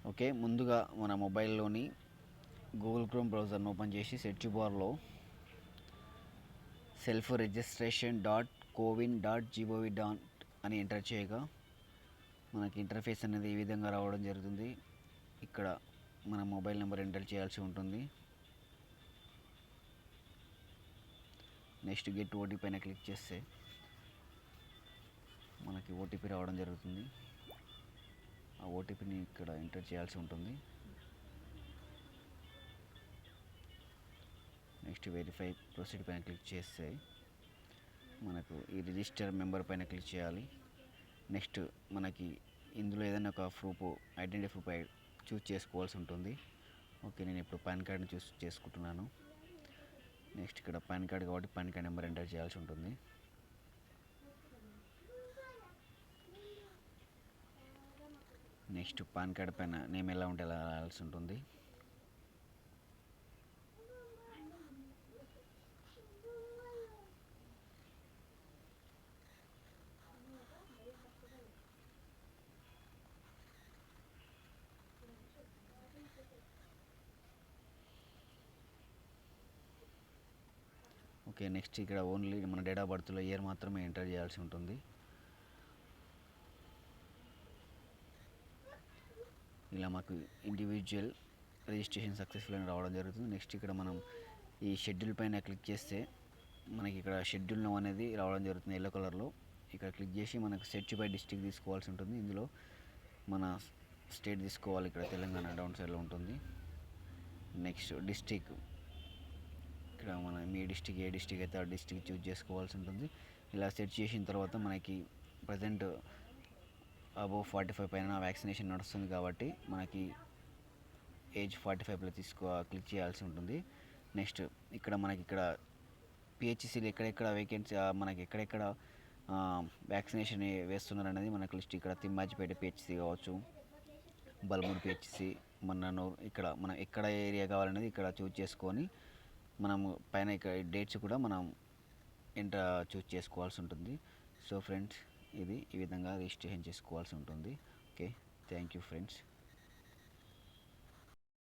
Okay, ముందుగా మన మొబైల్లోని Google chrome బ్రౌజర్ను open చేసి సెర్చ్ బార్లో సెల్ఫ్ రిజిస్ట్రేషన్ .cowin.gov. అని ఎంటర్ చేయగా మనకి ఇంటర్ఫేస్ అనేది ఈ విధంగా రావడం జరుగుతుంది. ఇక్కడ మన మొబైల్ నెంబర్ ఎంటర్ చేయాల్సి ఉంటుంది. నెక్స్ట్ గెట్ ఓటీపీ పైన క్లిక్ చేస్తే మనకి ఓటీపీ రావడం జరుగుతుంది. ఆ ఓటీపీని ఇక్కడ ఎంటర్ చేయాల్సి ఉంటుంది. నెక్స్ట్ వెరిఫై ప్రొసీడ్ పైన క్లిక్ చేస్తే మనకు ఈ రిజిస్టర్ మెంబర్ పైన క్లిక్ చేయాలి. నెక్స్ట్ మనకి ఇందులో ఏదైనా ఒక ప్రూఫ్, ఐడెంటిటీ ప్రూఫ్ చూస్ చేసుకోవాల్సి ఉంటుంది. ఓకే, నేను ఇప్పుడు పాన్ కార్డ్ని చూస్ చేసుకుంటున్నాను. నెక్స్ట్ ఇక్కడ పాన్ కార్డ్ కాబట్టి పాన్ కార్డ్ నెంబర్ ఎంటర్ చేయాల్సి ఉంటుంది. నెక్స్ట్ పాన్ కార్డ్ పైన నేమ్ ఎలా ఉంటే అలా రాయాల్సి ఉంటుంది. ఓకే, నెక్స్ట్ ఇక్కడ ఓన్లీ మన డేట్ ఆఫ్ బర్త్లో ఇయర్ మాత్రమే ఎంటర్ చేయాల్సి ఉంటుంది. ఇలా మాకు ఇండివిజువల్ రిజిస్ట్రేషన్ సక్సెస్ఫుల్ అని రావడం జరుగుతుంది. నెక్స్ట్ ఇక్కడ మనం ఈ షెడ్యూల్ పైన క్లిక్ చేస్తే మనకి ఇక్కడ షెడ్యూల్ నో అనేది రావడం జరుగుతుంది ఎల్లో కలర్లో. ఇక్కడ క్లిక్ చేసి మనకు సెర్చ్ బై డిస్ట్రిక్ట్ తీసుకోవాల్సి ఉంటుంది. ఇందులో మన స్టేట్ తీసుకోవాలి. ఇక్కడ తెలంగాణ డౌన్ సైడ్లో ఉంటుంది. నెక్స్ట్ డిస్ట్రిక్ట్, ఇక్కడ మన మీ డిస్ట్రిక్ట్ ఏ డిస్ట్రిక్ట్ అయితే ఆ డిస్ట్రిక్ట్ చూజ్ చేసుకోవాల్సి ఉంటుంది. ఇలా సెర్చ్ చేసిన తర్వాత మనకి ప్రజెంట్ అబోవ్ 45 పైన వ్యాక్సినేషన్ నడుస్తుంది కాబట్టి మనకి ఏజ్ 45 క్లిక్ చేయాల్సి ఉంటుంది. నెక్స్ట్ ఇక్కడ మనకి ఇక్కడ పిహెచ్సిలు ఎక్కడెక్కడ వేకెన్సీ, మనకి ఎక్కడెక్కడ వ్యాక్సినేషన్ వేస్తున్నారు అనేది మనకు లిస్ట్ ఇక్కడ తిమ్మాజిపేట పిహెచ్సి కావచ్చు, బల్మూరు పిహెచ్సి, మన్ననూరు, ఇక్కడ మనం ఎక్కడ ఏరియా కావాలనేది ఇక్కడ చూజ్ చేసుకొని మనము పైన ఇక్కడ డేట్స్ కూడా మనం చూజ్ చేసుకోవాల్సి ఉంటుంది. సో ఫ్రెండ్స్, ఇది ఈ విధంగా రిజిస్ట్రేషన్ చేసుకోవాల్సి ఉంటుంది. Okay, thank you friends.